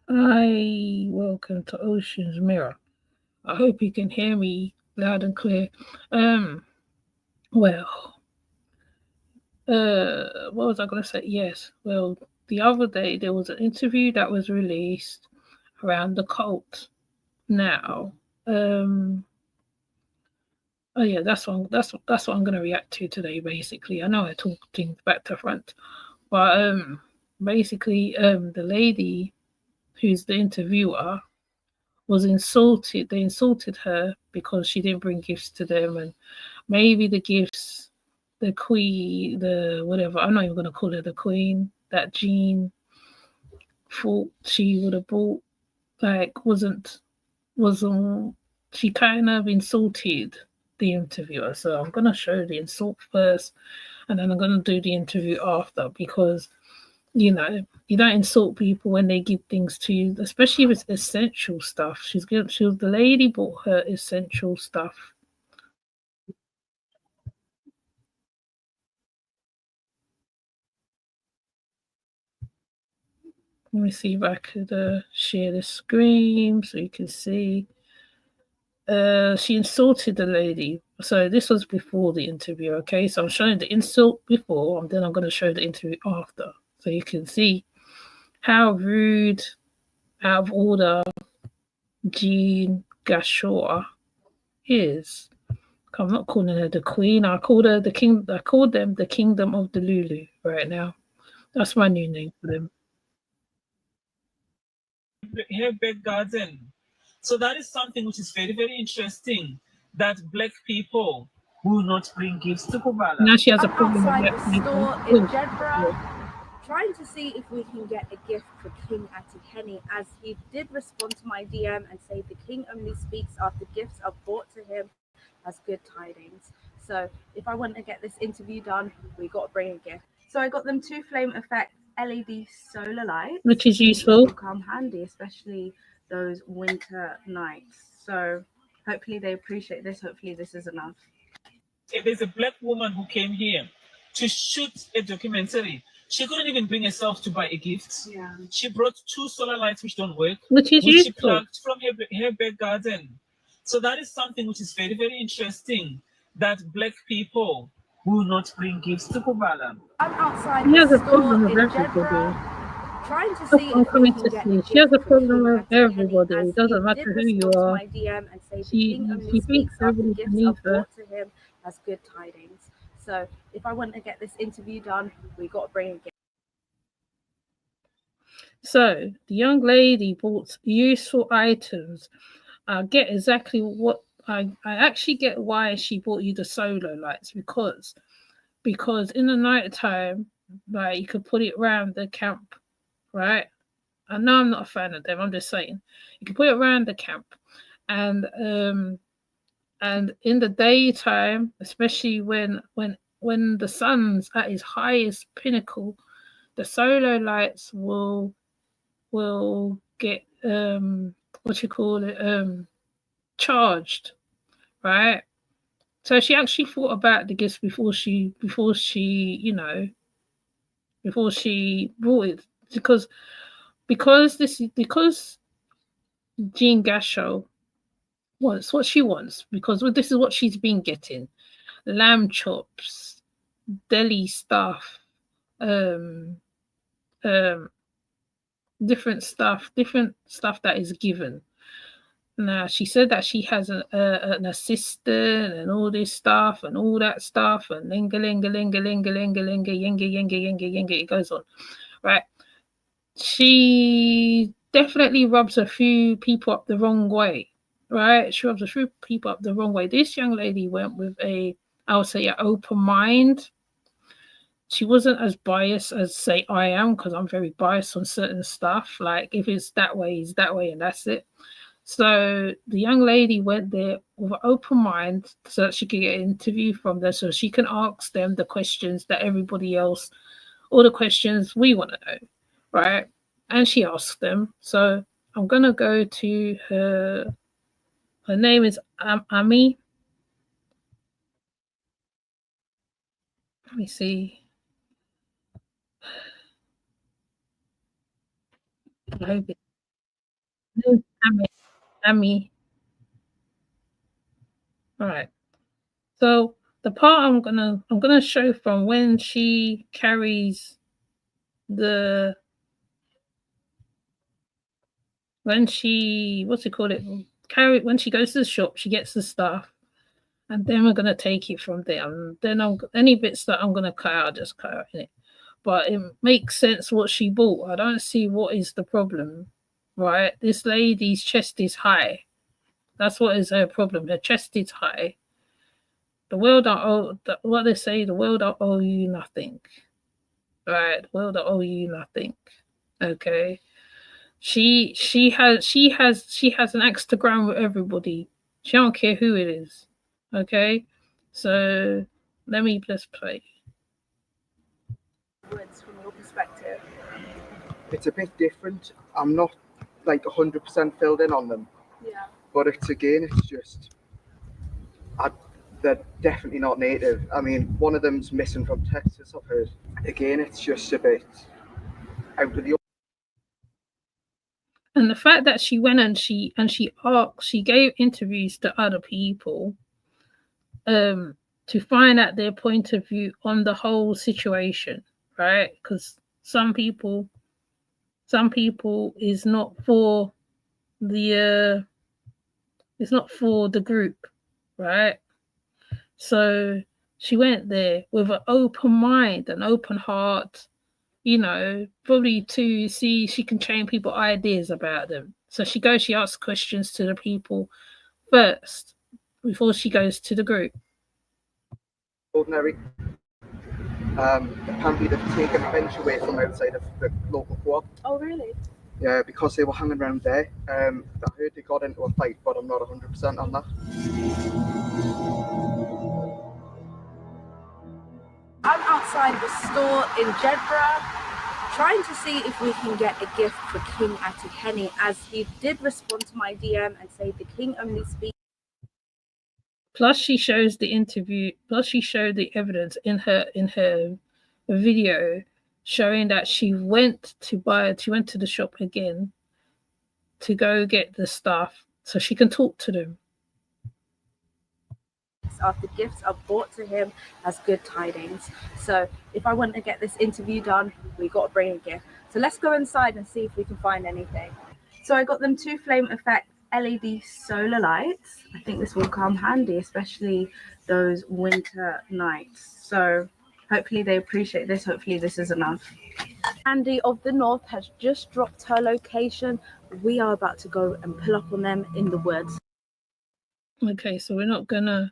Hi, welcome to Ocean's Mirror. I hope you can hear me loud and clear. Um, well, what was I going to say? Yes, well, the other day there was an interview that was released around the cult. Now, um, oh yeah, that's what I'm going to react to today. Basically, I know I talk things back to front, but basically, the lady who's the interviewer was insulted. They insulted her because she didn't bring gifts to them, and maybe the gifts, the queen, the whatever. I'm not even gonna call her the queen. That Jean thought she would have brought, like, wasn't. She kind of insulted the interviewer. So I'm gonna show the insult first, and then I'm gonna do the interview after because you don't insult people when they give things to you, especially if it's essential stuff. The lady bought her essential stuff. Let me see if I could share the screen so you can see. She insulted the lady. So this was before the interview, okay? So I'm showing the insult before, and then I'm going to show the interview after. So you can see how rude, out of order Jean Gashaw is. I'm not calling her the queen. I called her the king. I called them the kingdom of the Lulu right now. That's my new name for them. Her back garden. So that is something which is very, very interesting that black people will not bring gifts to Kubala. Now she has a I'm problem with outside black the people. store in Oh, Jedburgh, yeah. trying to see if we can get a gift for King Atikenny, as he did respond to my DM and say the king only speaks after gifts are brought to him as good tidings. So if I want to get this interview done, we got to bring a gift. So I got them two Flame Effect LED solar lights. Which is This useful. will come handy, especially those winter nights. So hopefully they appreciate this. Hopefully this is enough. There's a black woman who came here to shoot a documentary. She couldn't even bring herself to buy a gift. Yeah. She brought two solar lights which don't work, Which is which she useful. plugged from her back garden. So that is something which is very, very interesting that black people will not bring gifts to Kubala. I'm outside She the has a store problem with in everybody. Jedburgh, trying to That's see what I'm if we coming can to get a see. She gift has a for problem King with Atikenny, everybody. as It he doesn't did matter who you respond to are. my DM and say the king She only she thinks speaks after everybody's gifts are beneath her. brought to him as good tidings. So if I want to get this interview done, we got to bring a gift. So the young lady bought useful items. I get exactly what I actually get why she bought you the solo lights because in the night time, like, you could put it around the camp, right? I know I'm not a fan of them. I'm just saying you can put it around the camp, and in the daytime, especially when the sun's at its highest pinnacle, the solo lights will get what you call it charged, right? So she actually thought about the gifts before she brought it because Jean Gasho wants what she wants because this is what she's been getting: lamb chops, deli stuff, um, um, different stuff that is given. Now she said that she has an assistant and all this stuff and all that stuff and linga linga linga linga linga linga yinga yinga yinga yinga. It goes on, right? She definitely rubs a few people up the wrong way, right? She rubs a few people up the wrong way. This young lady went with I would say, an open mind. She wasn't as biased as, say, I am, because I'm very biased on certain stuff. Like, if it's that way, it's that way, and that's it. So the young lady went there with an open mind so that she could get an interview from them so she can ask them the questions that everybody else, all the questions we want to know, right? And she asked them. So I'm gonna go to her. Her name is Ami. Let me see. I hope it. Amy. All right. So the part I'm gonna show from when she carries the when she what's it called it carry when she goes to the shop, she gets the stuff, and then we're gonna take it from there. And then any bits that I'm gonna cut out, just cut out in it. But it makes sense what she bought. I don't see what is the problem, right? This lady's chest is high. That's what is her problem. Her chest is high. The world don't owe what they say. The world don't owe you nothing, right? The world don't owe you nothing. Okay. She has an axe to grind with everybody. She don't care who it is. Okay. So let me just play. Words from your perspective. It's a bit different. I'm not like 100% filled in on them. Yeah. But it's just, they're definitely not native. I mean, one of them's missing from Texas, I've heard. Again, it's just a bit out of the. And the fact that she went and she gave interviews to other people, to find out their point of view on the whole situation, right? Because some people is not for the group, right? So she went there with an open mind, an open heart, probably to see she can change people ideas about them. So she asks questions to the people first before she goes to the group. Ordinary. Apparently they've taken a bench away from outside of the local co-op. Oh, really? Yeah, because they were hanging around there. I heard they got into a fight, but I'm not 100% on that. I'm outside the store in Jedburgh, trying to see if we can get a gift for King Atihenny, as he did respond to my DM and say the king only speaks. Plus, she shows the interview. Plus, she showed the evidence in her video showing that she went to the shop again to go get the stuff so she can talk to them. After gifts are brought to him as good tidings. So if I want to get this interview done, we got to bring a gift. So let's go inside and see if we can find anything. So I got them 2 flame effect LED solar lights. I think this will come handy, especially those winter nights. So hopefully they appreciate this. Hopefully this is enough. Andy of the North has just dropped her location. We are about to go and pull up on them in the woods. Okay, so we're gonna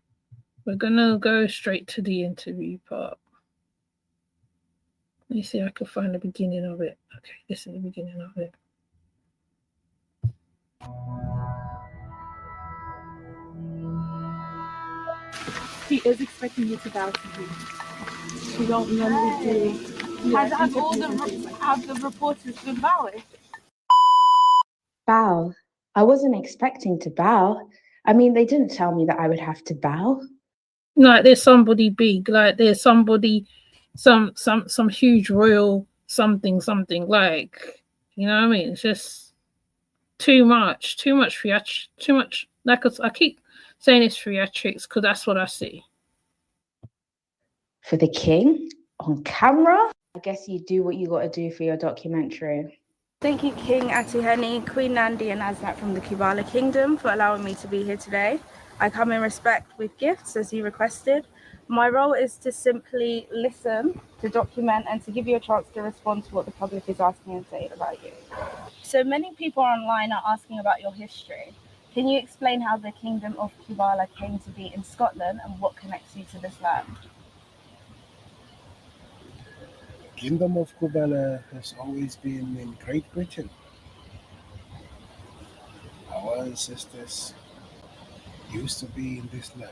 go straight to the interview part. Let me see if I can find the beginning of it. Okay, this is the beginning of it. She is expecting you to bow to him. She don't normally do. Yeah, have the reporters been bowing? Bow? I wasn't expecting to bow. I mean, they didn't tell me that I would have to bow. Like there's somebody big, like there's somebody, some huge royal something, like, you know what I mean? It's just too much theatrics, too much. Like I keep saying it's theatrics because that's what I see. For the king? On camera? I guess you do what you got to do for your documentary. Thank you, King Atihenny, Queen Nandi and Asnat from the Kubala Kingdom for allowing me to be here today. I come in respect with gifts as you requested. My role is to simply listen, to document, and to give you a chance to respond to what the public is asking and saying about you. So many people online are asking about your history. Can you explain how the Kingdom of Kubala came to be in Scotland and what connects you to this land? The Kingdom of Kubala has always been in Great Britain. Our ancestors used to be in this land.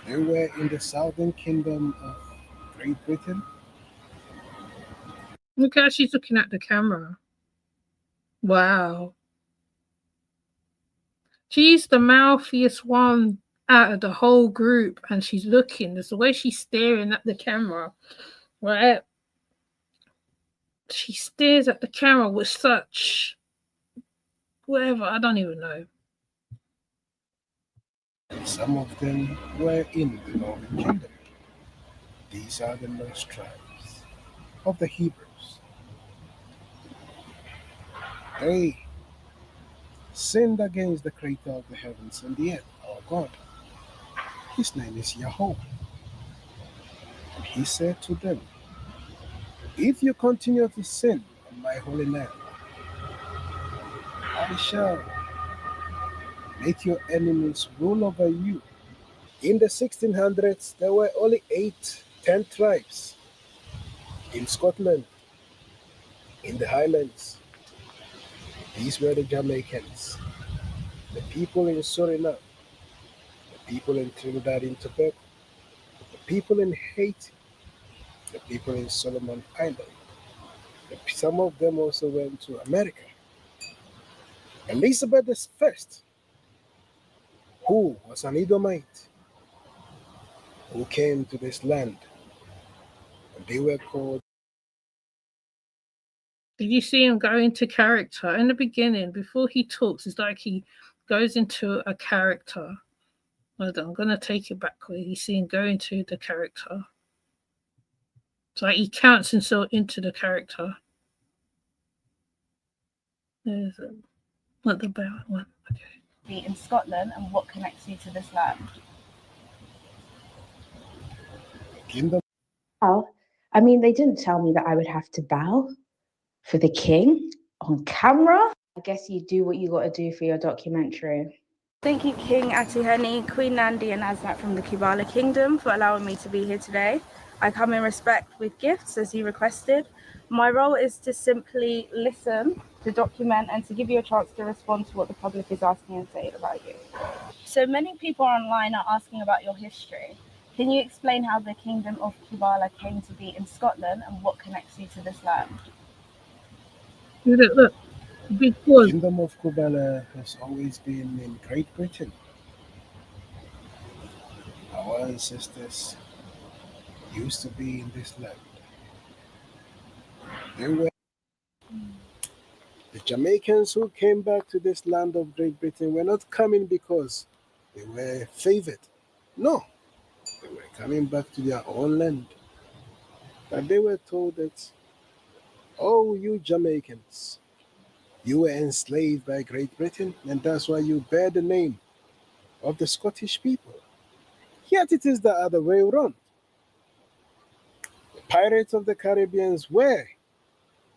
They were in the southern kingdom of Great Britain. Look how she's looking at the camera. Wow. She's the mouthiest one out of the whole group, and she's looking. There's the way she's staring at the camera, right? She stares at the camera with such whatever. I don't even know. And some of them were in the northern kingdom. These are the lost tribes of the Hebrews. They sinned against the creator of the heavens and the earth, our God. His name is Yahweh. And he said to them, if you continue to sin on my holy land, I shall make your enemies rule over you. In the 1600s, there were only 10 tribes in Scotland, in the Highlands. These were the Jamaicans, the people in Suriname, the people in Trinidad and Tobago, the people in Haiti, the people in Solomon Island. Some of them also went to America. Elizabeth I, who was an Edomite, who came to this land, and they were called. Did you see him go into character in the beginning? Before he talks, it's like he goes into a character. Hold on, I'm gonna take it back where you see him go into the character. It's like he counts himself into the character. There's not the bad one. Okay. In Scotland, and what connects you to this land? Kingdom. Oh, I mean, they didn't tell me that I would have to bow for the king on camera. I guess you do what you got to do for your documentary. Thank you, King Atiheni, Queen Nandi, and Asnat from the Kubala Kingdom for allowing me to be here today. I come in respect with gifts as you requested. My role is to simply listen, to document, and to give you a chance to respond to what the public is asking and saying about you. So many people online are asking about your history. Can you explain how the Kingdom of Kubala came to be in Scotland and what connects you to this land? Look, big The pause. Kingdom of Kubala has always been in Great Britain. Our ancestors used to be in this land. They were the Jamaicans who came back to this land of Great Britain were not coming because they were favored. No, they were coming back to their own land. But they were told that, oh, you Jamaicans, you were enslaved by Great Britain, and that's why you bear the name of the Scottish people. Yet it is the other way around. The pirates of the Caribbean were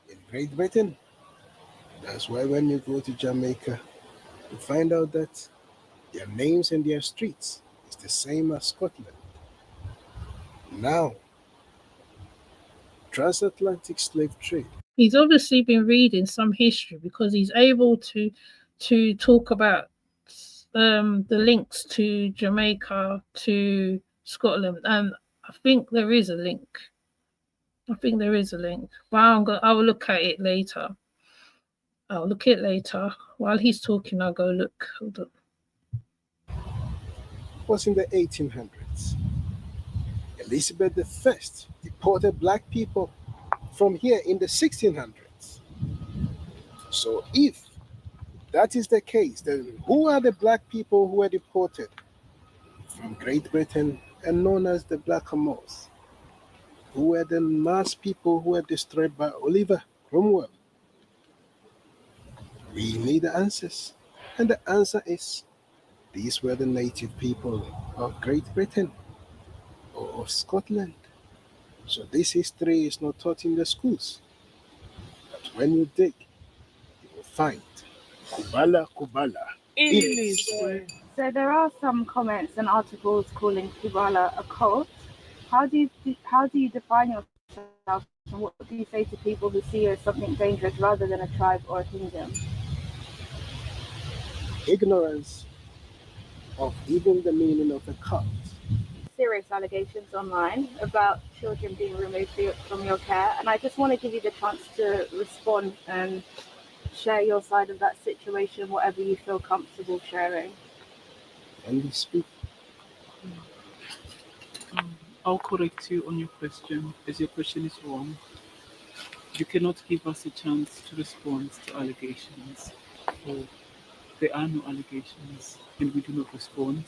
in Great Britain. That's why when you go to Jamaica, you find out that their names and their streets is the same as Scotland. Now, transatlantic slave trade. He's obviously been reading some history because he's able to talk about the links to Jamaica, to Scotland, and I think there is a link. But I will look at it later. I'll look at it later. While he's talking, I'll go look. Hold up. Was in the 1800s. Elizabeth I deported black people from here in the 1600s. So if that is the case, then who are the black people who were deported from Great Britain and known as the Blackamoors? Who were the mass people who were destroyed by Oliver Cromwell? We need the answers. And the answer is these were the native people of Great Britain or of Scotland. So this history is not taught in the schools. But when you dig, you will find kubala kubala. So there are some comments and articles calling Kubala a cult. How do you define yourself, and what do you say to people who see you as something dangerous rather than a tribe or a kingdom? Ignorance of even the meaning of a cult. Serious allegations online about children being removed from your care, and I just want to give you the chance to respond and share your side of that situation, whatever you feel comfortable sharing. And we speak. I'll correct you on your question, as your question is wrong. You cannot give us a chance to respond to allegations. Oh, there are no allegations, and we do not respond.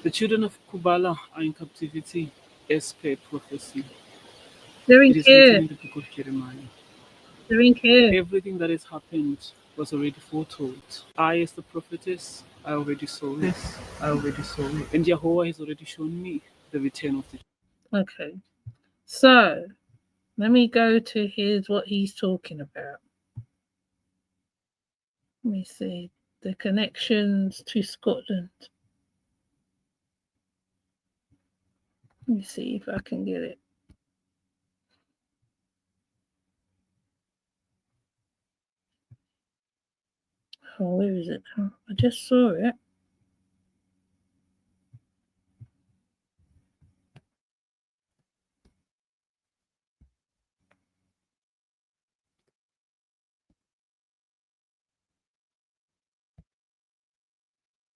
The children of Kubala are in captivity as per prophecy. They're in It is written care. in the book of Jeremiah. They're in care. Everything that has happened was already foretold. I, as the prophetess, I already saw it. I already saw it. And Yahweh has already shown me the return of the. Okay. So let me go to what he's talking about. Let me see. The connections to Scotland. Let me see if I can get it. Oh, where is it? Oh, I just saw it.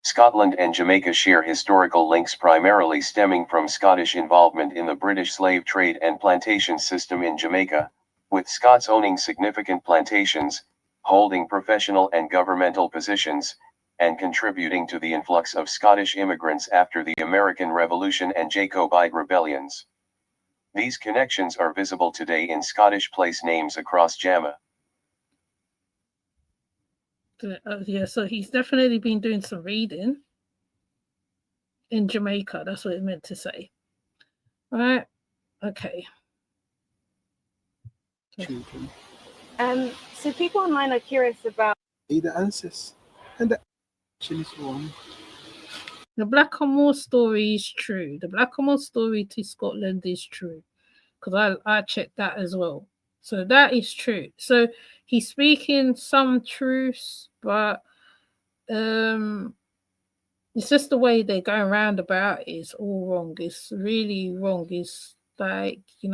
Scotland and Jamaica share historical links primarily stemming from Scottish involvement in the British slave trade and plantation system in Jamaica, with Scots owning significant plantations, holding professional and governmental positions, and contributing to the influx of Scottish immigrants after the American Revolution and Jacobite rebellions. These connections are visible today in Scottish place names across Jamaica. Yeah, so he's definitely been doing some reading in Jamaica. That's what it meant to say. Right? Okay. Children. So people online are curious about The answers. And the Actually, it's wrong. The Blackamoor story is true. The Blackamoor story to Scotland is true. Because I checked that as well. So that is true. So he's speaking some truths, but it's just the way they're going round about it is all wrong. It's really wrong. It's like, you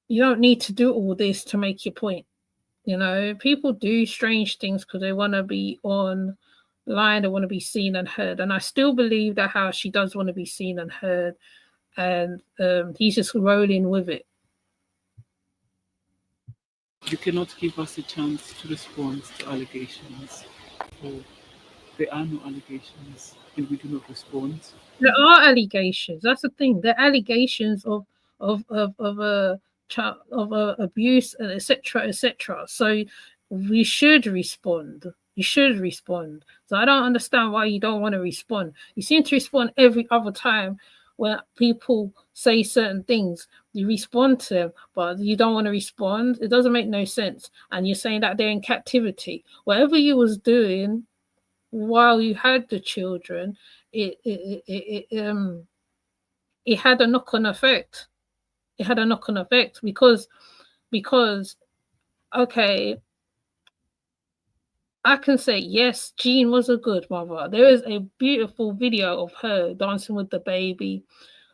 don't need to do all this to make your point. People do strange things because they want to be online, they want to be seen and heard. And I still believe that how she does want to be seen and heard. And he's just rolling with it. You cannot give us a chance to respond to allegations. Oh, there are no allegations, and we do not respond. There are allegations. That's the thing. There are allegations of a child of abuse and etc. etc. So we should respond. You should respond. So I don't understand why you don't want to respond. You seem to respond every other time when people say certain things. You respond to them, but you don't want to respond. It doesn't make no sense. And you're saying that they're in captivity. Whatever you was doing while you had the children, it had a knock-on effect. It had a knock-on effect because okay, I can say yes, Jean was a good mother. There is a beautiful video of her dancing with the baby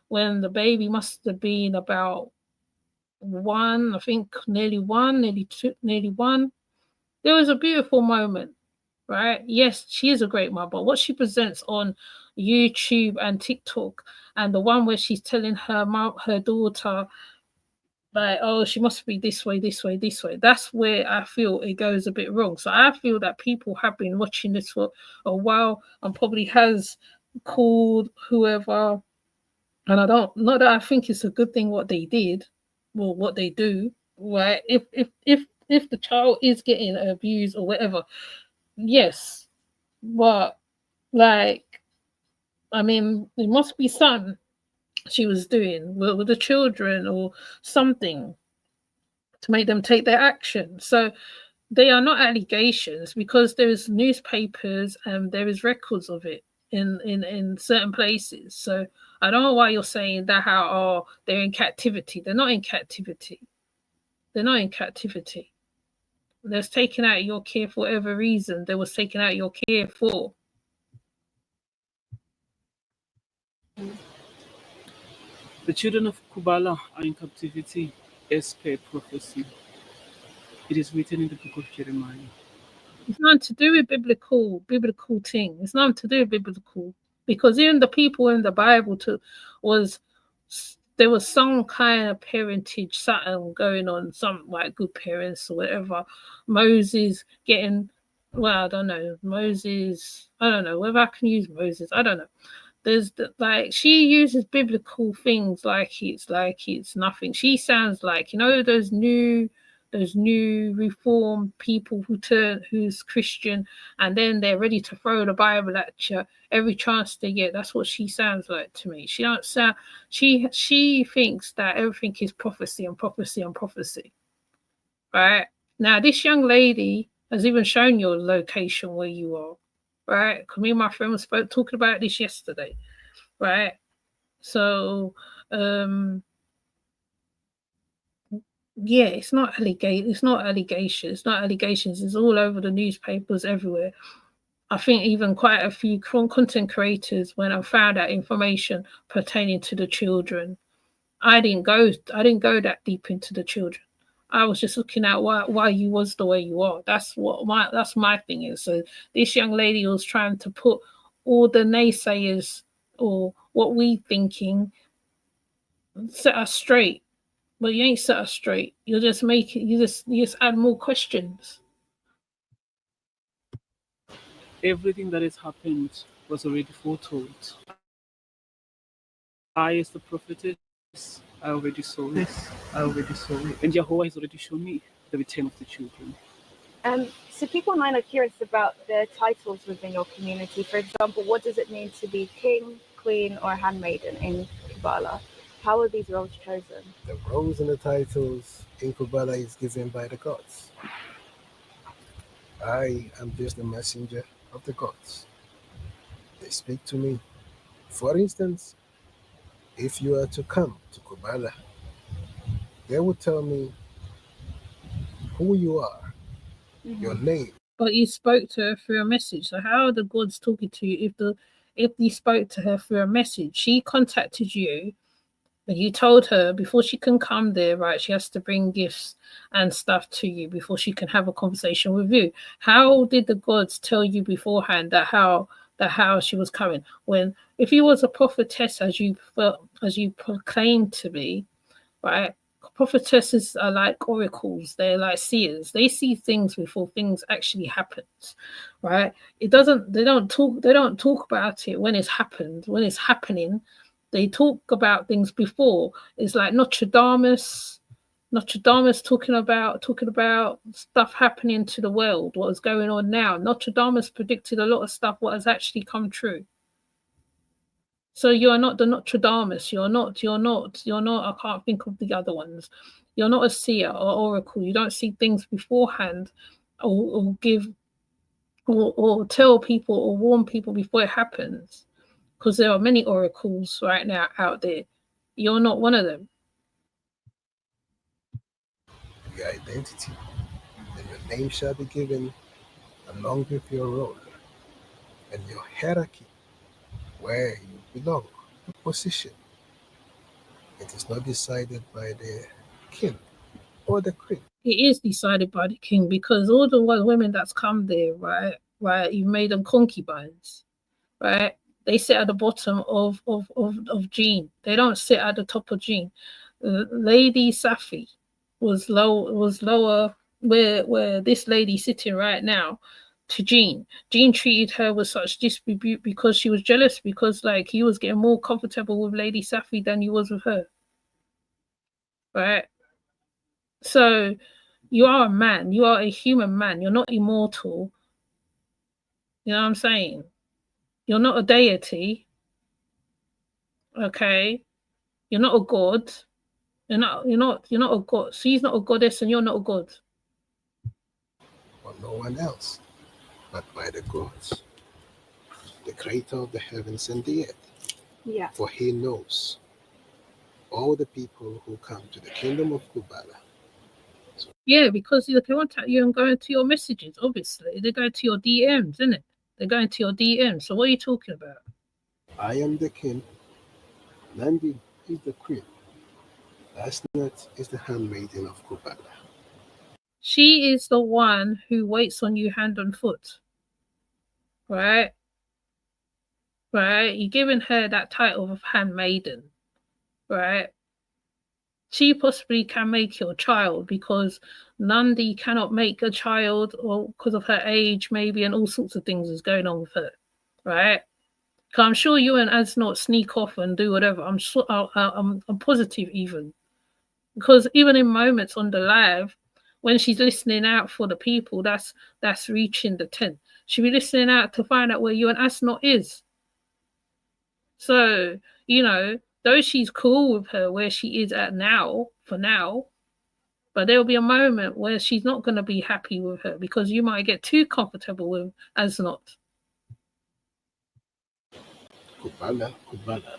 when the baby must have been about one, I think nearly one, nearly two, nearly one. There was a beautiful moment, right? Yes, she is a great mother. What she presents on YouTube and TikTok, and the one where she's telling her daughter, like, oh, she must be this way, this way, this way. That's where I feel it goes a bit wrong. So I feel that people have been watching this for a while and probably has called whoever. And I don't, not that I think it's a good thing what they did or what they do, right? If the child is getting abused or whatever, yes, but like, I mean, there must be something she was doing with the children or something to make them take their action. So they are not allegations because there is newspapers and there is records of it in certain places. So I don't know why you're saying that how they're in captivity. They're not in captivity. They're not in captivity. They was taken out of your care for whatever reason they was taken out of your care for. The children of Kubala are in captivity as per prophecy. It is written in the book of Jeremiah. It's nothing to do with biblical thing. It's nothing to do with biblical because even the people in the Bible was there was some kind of parentage something going on, some like good parents or whatever. Moses getting, well, I don't know, Moses, I don't know whether I can use Moses, I don't know. There's like she uses biblical things like it's nothing. She sounds like, you know, those new reformed people who's Christian, and then they're ready to throw the Bible at you every chance they get. That's what she sounds like to me. She don't sound she thinks that everything is prophecy and prophecy and prophecy. Right? Now this young lady has even shown your location where you are. Right? Because me and my friend was talking about this yesterday. Right? So yeah, it's not allegations. It's all over the newspapers everywhere. I think even quite a few content creators, when I found out information pertaining to the children, I didn't go that deep into the children. I was just looking at why you was the way you are. That's my thing is. So this young lady was trying to put all the naysayers or what we thinking, set us straight. But you ain't set us straight. You're just making you just add more questions. Everything that has happened was already foretold. I, as the prophetess, I already saw it. And Yahweh has already shown me the return of the children. So people online are curious about the titles within your community. For example, what does it mean to be king, queen, or handmaiden in Kubala? How are these roles chosen? The roles and the titles in Kubala is given by the gods. I am just the messenger of the gods. They speak to me. For instance, if you are to come to Kubala, they will tell me who you are, your name. But you spoke to her through a message. So how are the gods talking to you if you spoke to her through a message? She contacted you, but you told her before she can come there, right? She has to bring gifts and stuff to you before she can have a conversation with you. How did the gods tell you beforehand that how she was coming? When if you was a prophetess as you proclaimed to be, right? Prophetesses are like oracles. They're like seers. They see things before things actually happens, right? They don't talk about it when it's happened. When it's happening, they talk about things before. It's like Nostradamus talking about stuff happening to the world, what is going on now. Nostradamus predicted a lot of stuff what has actually come true. So you're not the Nostradamus. You're not. I can't think of the other ones. You're not a seer or oracle. You don't see things beforehand, or give, or tell people or warn people before it happens. Because there are many oracles right now out there. You're not one of them. Your identity, and your name shall be given along with your role and your hierarchy, where you belong, your position. It is not decided by the king or the queen. It is decided by the king because all the women that's come there, right, you made them concubines, right? They sit at the bottom of Jean. They don't sit at the top of Jean. Lady Safi was lower where this lady sitting right now to Jean. Jean treated her with such disrepute because she was jealous because like he was getting more comfortable with Lady Safi than he was with her. Right? So you are a man, you are a human man, you're not immortal. You know what I'm saying? You're not a deity. Okay? You're not a god. You're not a god. She's not a goddess and you're not a god. Or no one else but by the gods, the creator of the heavens and the earth. Yeah. For he knows all the people who come to the kingdom of Kubala. Yeah, because they contact you and go into your messages, obviously. They go to your DMs, isn't it? They're going to your DMs. So what are you talking about? I am the king, Nandi is the queen, Asnat is the handmaiden of Kubala. She is the one who waits on you hand and foot. Right? Right? You're giving her that title of handmaiden. Right? she possibly can make your child because Nandi cannot make a child, or because of her age, maybe, and all sorts of things is going on with her, right? Because I'm sure you and As not sneak off and do whatever. I'm positive even, because even in moments on the live, when she's listening out for the people, that's reaching the tent. She'll be listening out to find out where you and As not is. So, you know, though she's cool with her where she is at now, for now, but there'll be a moment where she's not going to be happy with her because you might get too comfortable with As not. Kubala, kubala.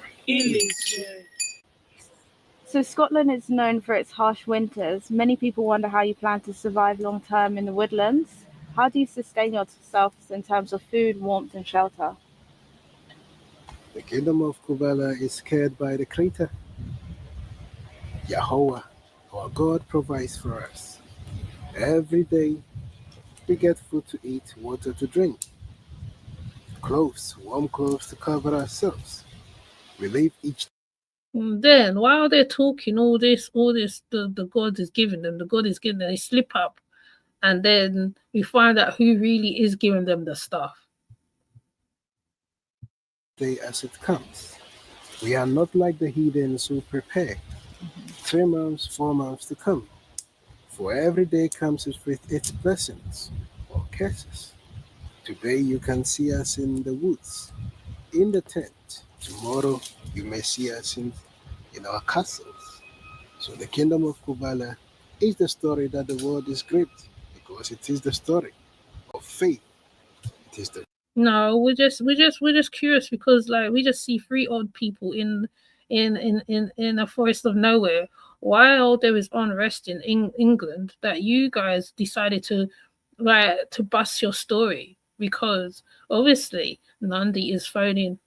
So Scotland is known for its harsh winters. Many people wonder how you plan to survive long term in the woodlands. How do you sustain yourself in terms of food, warmth, and shelter? The kingdom of Kubala is cared by the Creator. Yahweh, our God, provides for us. Every day we get food to eat, water to drink, clothes, warm clothes to cover ourselves. We live each And then while they're talking all this, the God is giving them, they slip up, and then we find out who really is giving them the stuff. day as it comes. We are not like the heathens who prepare 3 months, 4 months to come. For every day comes with its blessings or curses. Today you can see us in the woods, in the tent. Tomorrow you may see us in our castles. So the kingdom of Kubala is the story that the world is great because it is the story of faith. It is the No, we're just curious because like we just see 3 odd people in a forest of nowhere while there is unrest in England that you guys decided to bust your story because obviously Nandi is phoning,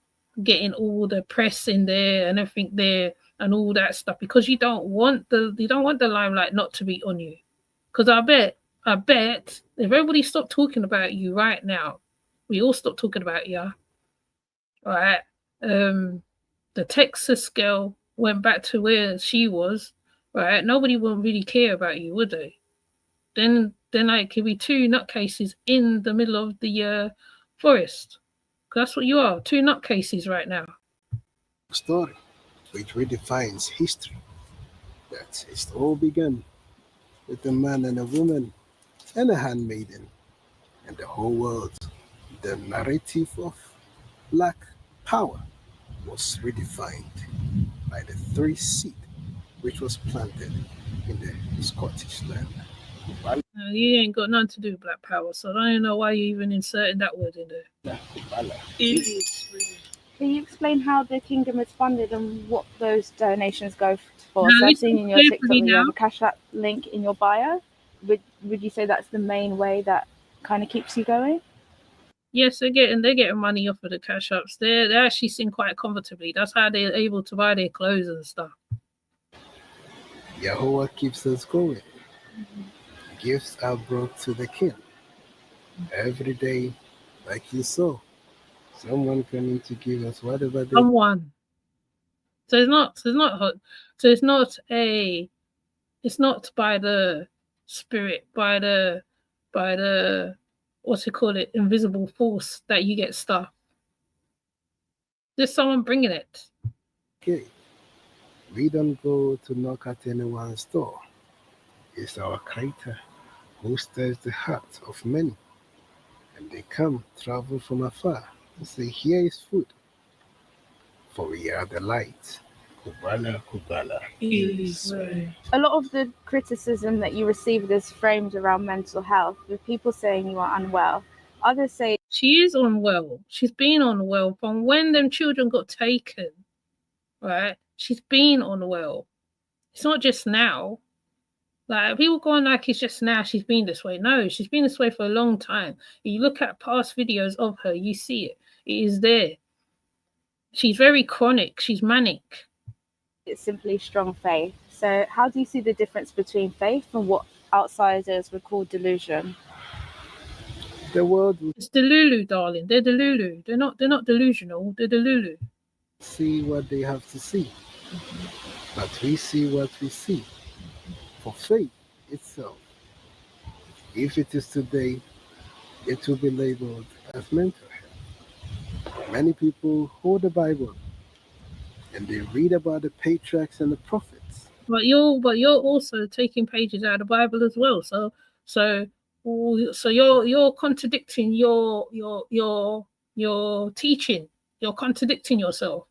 getting all the press in there and everything there and all that stuff because you don't want the limelight not to be on you. Because I bet if everybody stopped talking about you right now, we all stopped talking about you. All right. The Texas girl went back to where she was. Right. Nobody would really care about you, would they? Then like could be 2 nutcases in the middle of the forest. That's what you are, 2 nutcases right now. story which redefines history. That it's all begun with a man and a woman and a handmaiden, and the whole world. The narrative of black power was redefined by the 3 seed which was planted in the Scottish land. Kubala, You ain't got nothing to do with Black Power, so I don't even know why you even inserted that word in there. kubala. Can you explain how the kingdom is funded and what those donations go for? Now, So I've listen seen in your carefully TikTok that you now. have a Cash App link in your bio. Would you say that's the main way that kind of keeps you going? Yes, they're getting money off of the cash apps. They actually sing quite comfortably. That's how they're able to buy their clothes and stuff. Yahweh keeps us going. Gifts are brought to the king. Every day, like you saw, someone coming to give us whatever they Someone. So it's not by the spirit, by the what's it called, invisible force that you get stuff. There's someone bringing it. get. We don't go to knock at anyone's door. It's our Creator who stirs the hearts of many, and they come, travel from afar, to say, here is food, for we are the light. Kubala, kubala. A lot of the criticism that you received is framed around mental health, with people saying you are unwell. Others say She is unwell. She's been unwell from when them children got taken. Right? She's been unwell. It's not just now. Like people going like it's just now she's been this way. No, she's been this way for a long time. If you look at past videos of her, you see it. It is there. She's very chronic. She's manic. it's simply strong faith. So how do you see the difference between faith and what outsiders would call delusion? The world will It's Delulu, darling. They're Delulu. They're not delusional. They're Delulu. see what they have to see. But we see what we see. For faith itself, if it is today, it will be labeled as mental health. Many people hold the Bible and they read about the patriarchs and the prophets. But you're also taking pages out of the Bible as well. So you're contradicting your teaching. You're contradicting yourself.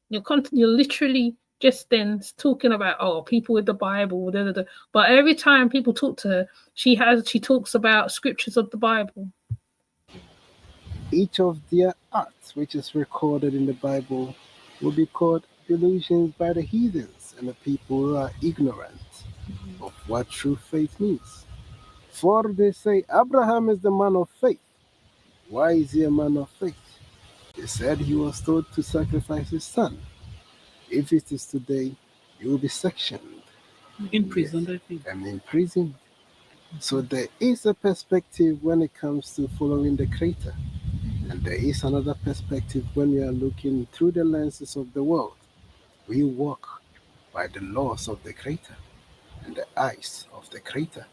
You're literally just then talking about people with the Bible, da, da, da. But every time people talk to her, she talks about scriptures of the Bible. Each of their acts which is recorded in the Bible will be called delusions by the heathens and the people who are ignorant of what true faith means. For they say Abraham is the man of faith. Why is he a man of faith? They said he was told to sacrifice his son. If it is today, he will be sectioned, Imprisoned, I think. and imprisoned. So there is a perspective when it comes to following the Creator. And there is another perspective when we are looking through the lenses of the world. We walk by the laws of the Creator and the eyes of the Creator.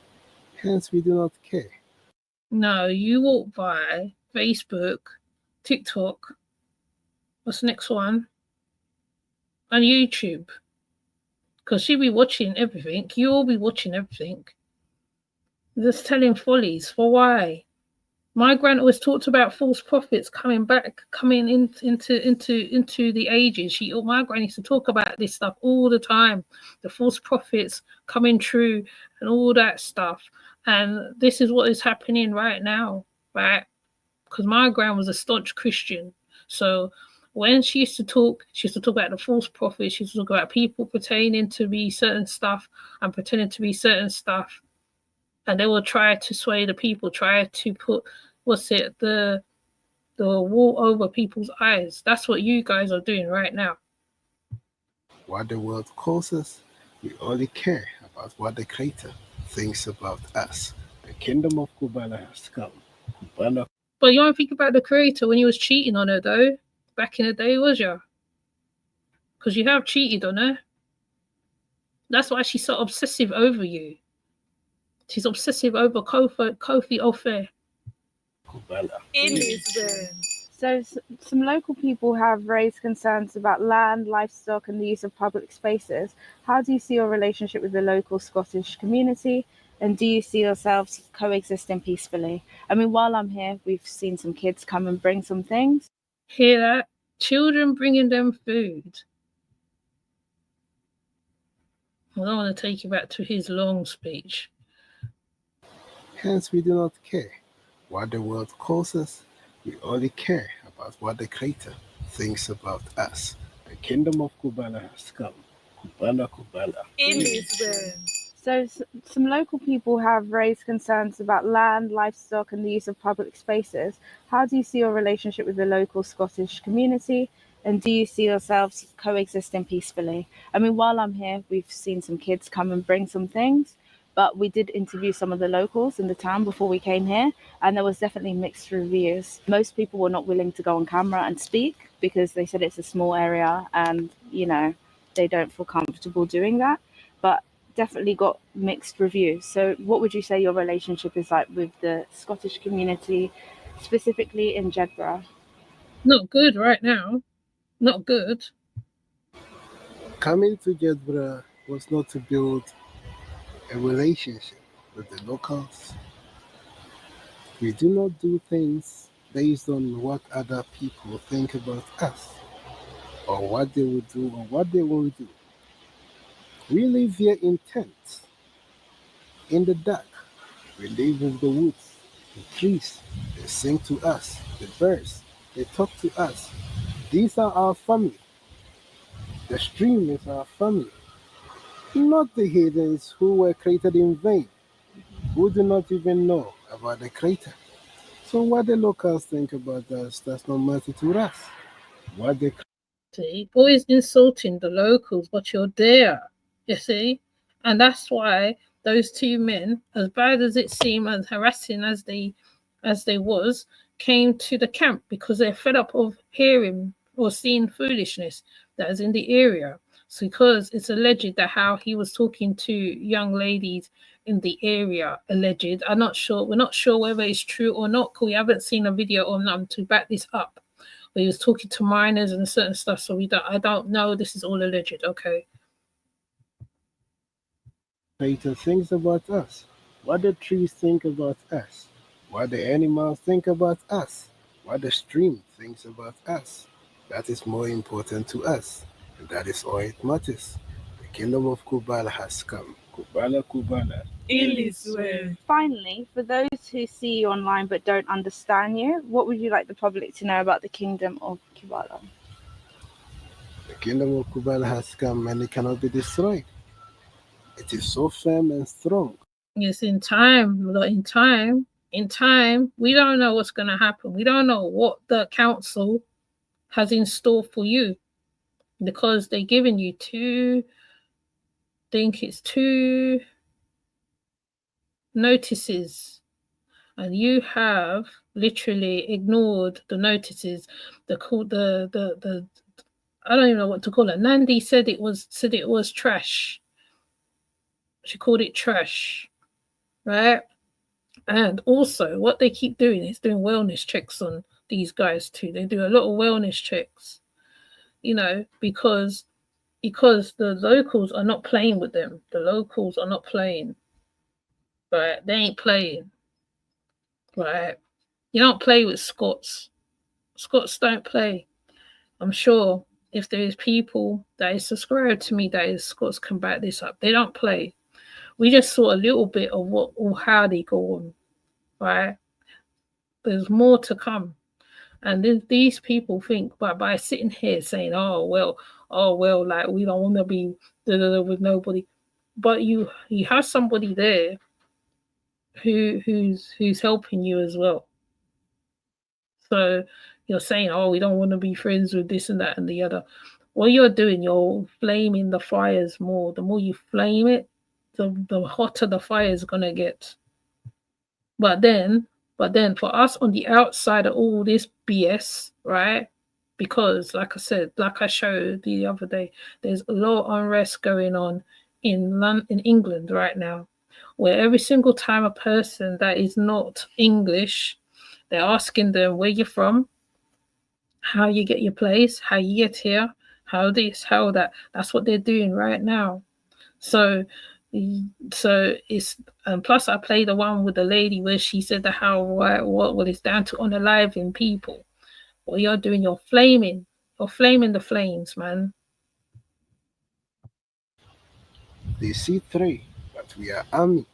Hence, we do not care. No, you walk by Facebook, TikTok. What's the next one? And YouTube. Because she'll be watching everything. You'll be watching everything. Just telling follies. For why? My grand always talked about false prophets coming into the ages. My grand used to talk about this stuff all the time. The false prophets coming true and all that stuff. And this is what is happening right now, right? Because my grand was a staunch Christian. So when she used to talk about the false prophets. She used to talk about people pretending to be certain stuff and pretending to be certain stuff. And they will try to sway the people, try to put the wool over people's eyes. That's what you guys are doing right now. What the world calls us, we only care about what the Creator thinks about us. The kingdom of Kubala has come. Kubala. But you don't think about the Creator when he was cheating on her, though. Back in the day, was you? Because you have cheated on her. That's why she's so obsessive over you. She's obsessive over Kofi Ofe. In Lisbon. So some local people have raised concerns about land, livestock, and the use of public spaces. How do you see your relationship with the local Scottish community? And do you see yourselves coexisting peacefully? I mean, while I'm here, we've seen some kids come and bring some things. Hear that? Children bringing them food. I don't want to take you back to his long speech. Hence, we do not care what the world calls us. We only care about what the Creator thinks about us. The kingdom of Kubala has come. Kubala, Kubala. In Lisbon. So some local people have raised concerns about land, livestock, and the use of public spaces. How do you see your relationship with the local Scottish community? And do you see yourselves coexisting peacefully? I mean, while I'm here, we've seen some kids come and bring some things, but we did interview some of the locals in the town before we came here, and there was definitely mixed reviews. Most people were not willing to go on camera and speak because they said it's a small area and, they don't feel comfortable doing that. But definitely got mixed reviews. So what would you say your relationship is like with the Scottish community, specifically in Jedburgh? Not good right now. Not good. Coming to Jedburgh was not to build a relationship with the locals. We do not do things based on what other people think about us, or what they will do, or what they won't do. We live here in tents, in the dark. We live in the woods, the trees. They sing to us, the birds, they talk to us. These are our family. The stream is our family. Not the heathens who were created in vain, who do not even know about the Creator. So what the locals think about us does not matter to us. What the See, always insulting the locals, but you're there, you see? And that's why those two men, as bad as it seemed, as harassing as they was, came to the camp because they're fed up of hearing or seeing foolishness that is in the area. because it's alleged that how he was talking to young ladies in the area. Alleged. I'm not sure. We're not sure whether it's true or not, because we haven't seen a video on them to back this up. But he was talking to minors and certain stuff, so I don't know. This is all alleged. Okay. Creator thinks about us, what the trees think about us, what the animals think about us, what the stream thinks about us. That is more important to us, and that is all it matters. The kingdom of Kubala has come. Kubala, Kubala. It is well. Finally, for those who see you online but don't understand you, what would you like the public to know about the kingdom of Kubala? The kingdom of Kubala has come and it cannot be destroyed. It is so firm and strong. Yes, in time, we don't know what's going to happen. We don't know what the council has in store for you, because they're giving you two notices, and you have literally ignored the notices. I don't even know what to call it. Nandi said it was trash. She called it trash, right? And also, what they keep doing is doing wellness checks on these guys too. They do a lot of wellness checks, because the locals are not playing with them. The locals are not playing, right? They ain't playing, right? You don't play with Scots. Scots don't play. I'm sure if there is people that is subscribed to me that is Scots can back this up. They don't play. We just saw a little bit of what or how they go on, right? There's more to come. And these people think by sitting here saying, oh well, like we don't want to be with nobody. But you have somebody there who's helping you as well. So you're saying, oh, we don't want to be friends with this and that and the other. What you're doing, you're flaming the fires more. The more you flame it, the hotter the fire is gonna get. But then for us on the outside of all this BS, right? Because like I said, like I showed the other day, there's a lot of unrest going on in England right now, where every single time a person that is not English, they're asking them where you're from, how you get your place, how you get here, how this, how that. That's what they're doing right now. So it's, and plus I played the one with the lady where she said that how what it's down to unaliving people. What you're doing, you're flaming the flames, man. They see three, but we are army,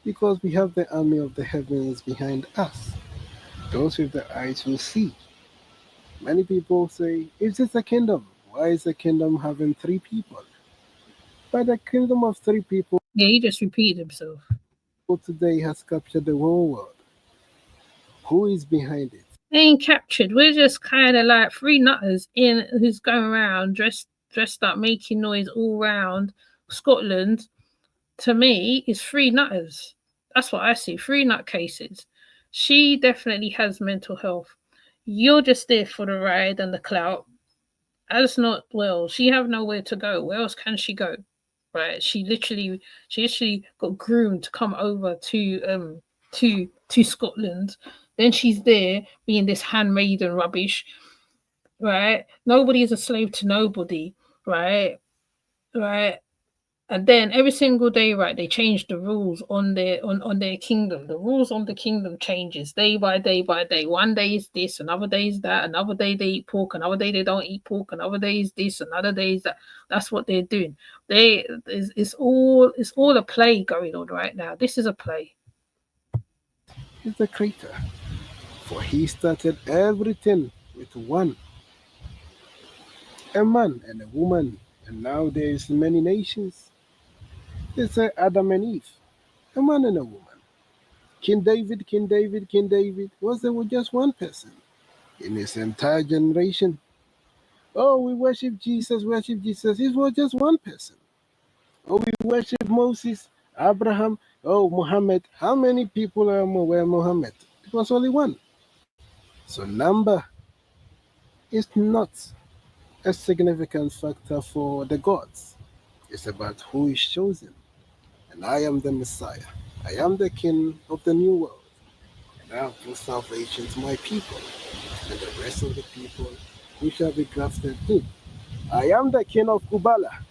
because we have the army of the heavens behind us. Those with the eyes will see. Many people say, is this a kingdom? Why is the kingdom having three people? But the kingdom of three people, Yeah, he just repeated himself. Today has captured the whole world. Who is behind it? They ain't captured. We're just kind of like three nutters who's going around dressed up, making noise all around Scotland. To me, is three nutters. That's what I see. Three nutcases. She definitely has mental health. You're just there for the ride and the clout. As not well, she have nowhere to go. Where else can she go? Right? She literally got groomed to come over to Scotland. Then she's there being this handmaiden rubbish, right? Nobody is a slave to nobody, right? Right. And then every single day, right, they change the rules on their kingdom. The rules on the kingdom changes day by day by day. One day is this, another day is that, another day they eat pork, another day they don't eat pork, another day is this, another day is that. That's what they're doing. It's all a play going on right now. This is a play. He's the creator, for he started everything with one, a man and a woman, and now there is many nations. They say Adam and Eve, a man and a woman. King David was there with just one person in his entire generation. Oh, we worship Jesus. It was just one person. Oh, we worship Moses, Abraham, oh, Muhammad. How many people were Muhammad? It was only one. So number is not a significant factor for the gods. It's about who is chosen. And I am the Messiah. I am the King of the new world. And I have brought salvation to my people and the rest of the people who shall be grafted in. I am the King of Kubala,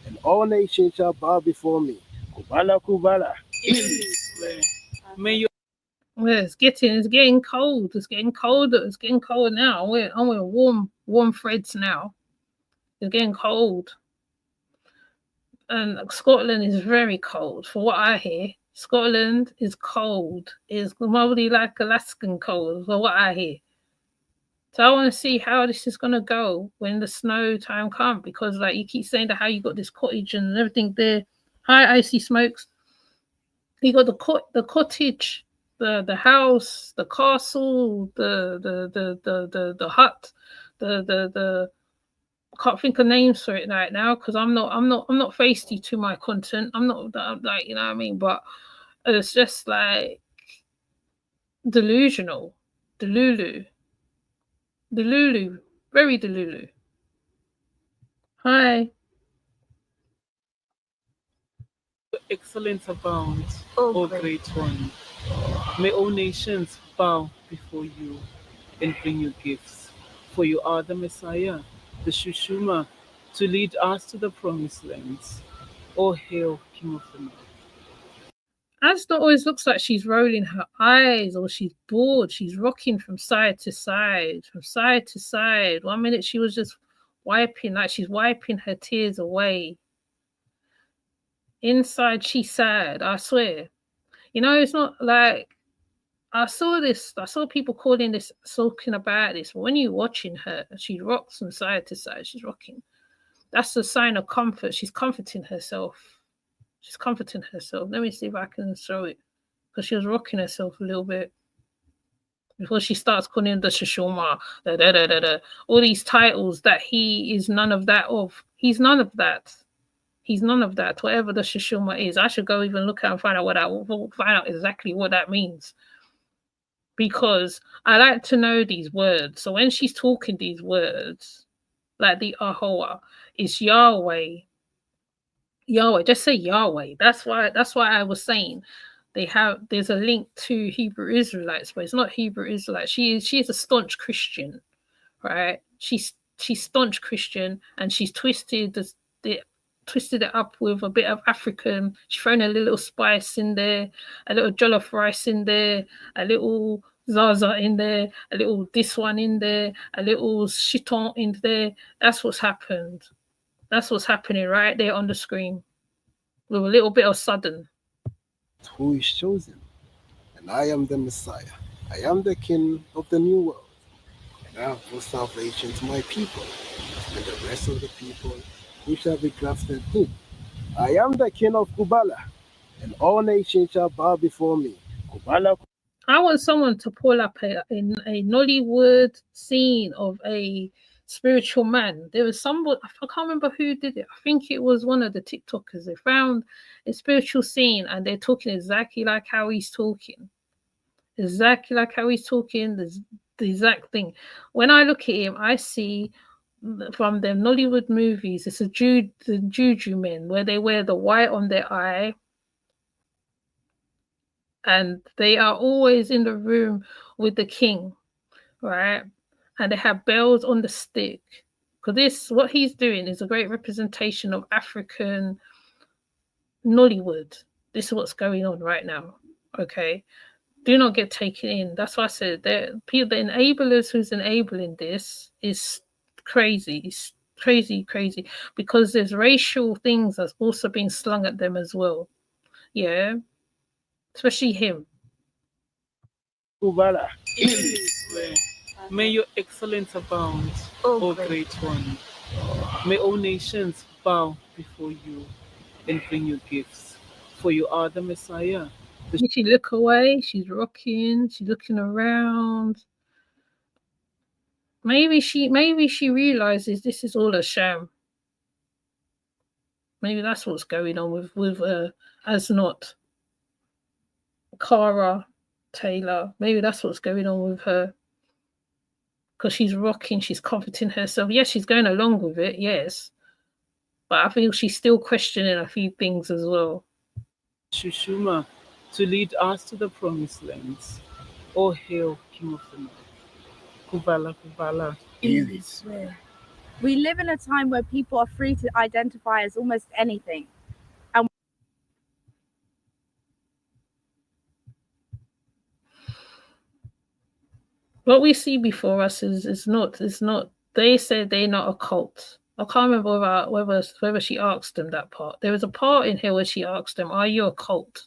and all nations shall bow before me. Kubala, Kubala. May your Well, it's getting cold. It's getting colder. It's getting cold now. I'm wearing warm threads now. It's getting cold. And Scotland is very cold. For what I hear, Scotland is cold. It's probably like Alaskan cold, for what I hear. So I want to see how this is gonna go when the snow time comes, because like you keep saying that how you got this cottage and everything there. Hi, Icy Smokes. You got the cottage, the house, the castle, the hut, the I can't think of names for it right now because I'm not feisty to my content. I'm not like, you know what I mean, but it's just like delusional, delulu, very delulu. Hi. excellence abound, O great one. May all nations bow before you and bring you gifts. For you are the Messiah, the Shushuma, to lead us to the promised lands. O hail, King of the North. Asda always looks like she's rolling her eyes or she's bored. She's rocking from side to side, from side to side. 1 minute she was just wiping, like she's wiping her tears away. Inside she's sad, I swear. You know, it's not like I saw people calling this, talking about this. But when you're watching her, she rocks from side to side. She's rocking. That's a sign of comfort. She's comforting herself. She's comforting herself. Let me see if I can show it. Because she was rocking herself a little bit. Before she starts calling the Shishoma, all these titles that he is none of that of. He's none of that. He's none of that. Whatever the Shishoma is. I should go even look at and find out exactly what that means. Because I like to know these words. So when she's talking these words, like the Ahoa, it's Yahweh. Yahweh, just say Yahweh. That's why I was saying there's a link to Hebrew Israelites, but it's not Hebrew Israelites. She is a staunch Christian, right? She's staunch Christian, and she's twisted it up with a bit of African. She's thrown a little spice in there, a little jollof rice in there, a little Zaza in there, a little this one in there, a little chiton in there. That's what's happened. That's what's happening right there on the screen with a little bit of sudden. Who is chosen. And I am the Messiah. I am the King of the new world. And I have brought salvation to my people and the rest of the people who shall be grafted in. I am the King of Kubala, and all nations shall bow before me. Kubala. I want someone to pull up a Nollywood scene of a spiritual man. There was somebody, I can't remember who did it. I think it was one of the TikTokers. They found a spiritual scene and they're talking exactly like how he's talking. Exactly like how he's talking, the exact thing. When I look at him, I see from them Nollywood movies, it's the juju men where they wear the white on their eye. And they are always in the room with the king, right? And they have bells on the stick. Because what he's doing is a great representation of African Nollywood. This is what's going on right now, okay? Do not get taken in. That's why I said the enablers who's enabling this is crazy. It's crazy, because there's racial things that's also being slung at them as well. Yeah, especially him. Kubala. May your excellence abound, O great one. May all nations bow before you and bring you gifts. For you are the Messiah. She look away, she's rocking, she's looking around. Maybe she realizes this is all a sham. Maybe that's what's going on with as not Cara Taylor. Maybe that's what's going on with her. because she's rocking, she's comforting herself. Yes, she's going along with it, yes. But I feel she's still questioning a few things as well. Shushuma, to lead us to the promised lands. O hail, King of the North. Kubala, Kubala. In this We live in a time where people are free to identify as almost anything. What we see before us is not. They said they're not a cult. I can't remember whether she asked them that part. There was a part in here where she asked them, "Are you a cult?"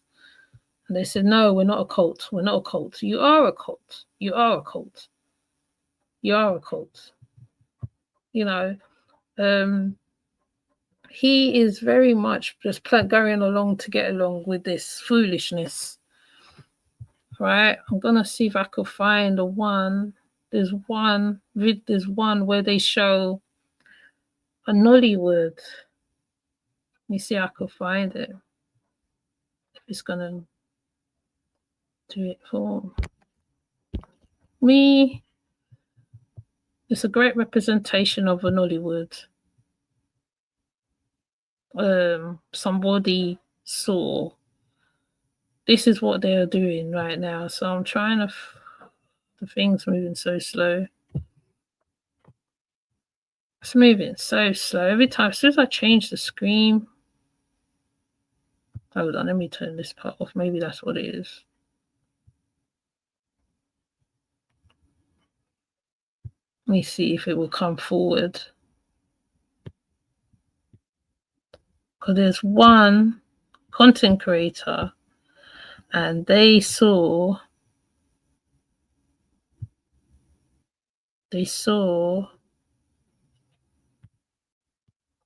And they said, "No, we're not a cult. We're not a cult. You are a cult. You are a cult. You are a cult." You know, he is very much just going along to get along with this foolishness. Right? I'm gonna see if I could find one. There's one where they show a Nollywood. Let me see if I could find it. If it's gonna do it for me. It's a great representation of a Nollywood. Somebody saw. This is what they are doing right now. So I'm trying to. The thing's moving so slow. It's moving so slow. Every time, as soon as I change the screen. Hold on, let me turn this part off. Maybe that's what it is. Let me see if it will come forward. Because there's one content creator and they saw that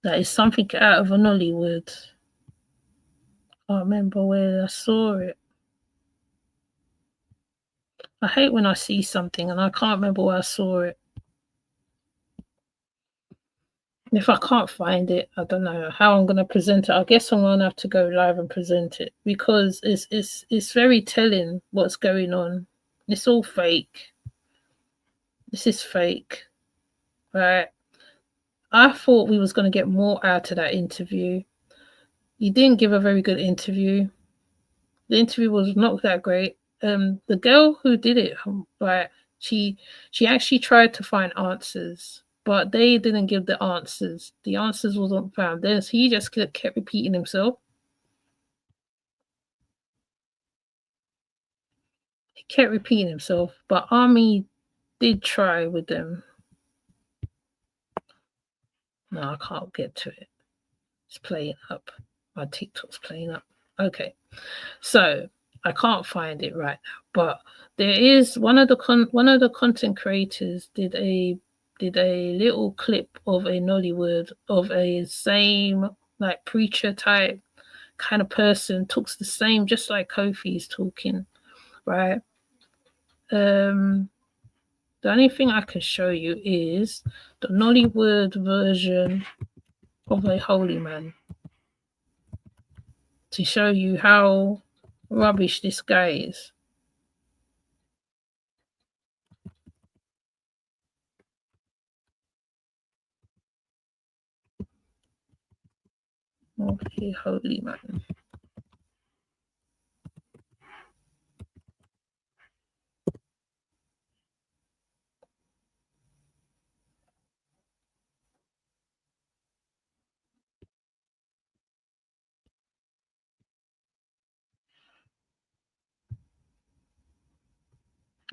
it's something out of a Nollywood. I can't remember where I saw it. I hate when I see something and I can't remember where I saw it. If I can't find it, I don't know how I'm going to present it. I guess I'm going to have to go live and present it because it's very telling what's going on. It's all fake. This is fake, right? I thought we was going to get more out of that interview. You didn't give a very good interview. The interview was not that great. The girl who did it, right? She actually tried to find answers, but they didn't give the answers. The answers wasn't found. Then he just kept repeating himself. He kept repeating himself, but Army did try with them. No, I can't get to it. It's playing up. My TikTok's playing up. Okay, so I can't find it right now, but there is one of the content creators did a little clip of a Nollywood of a same like preacher type kind of person, talks the same just like Kofi's talking, right? The only thing I can show you is the Nollywood version of a holy man to show you how rubbish this guy is. Okay, holy man.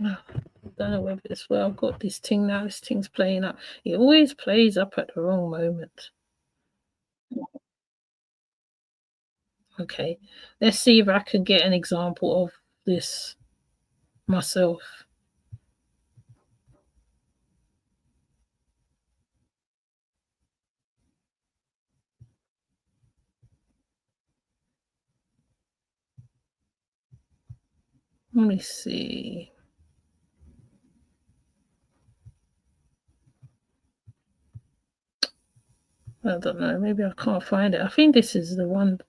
I don't know whether it's where I've got this thing now. This thing's playing up. It always plays up at the wrong moment. Okay, let's see if I can get an example of this myself. Let me see. I don't know. Maybe I can't find it. I think this is the one.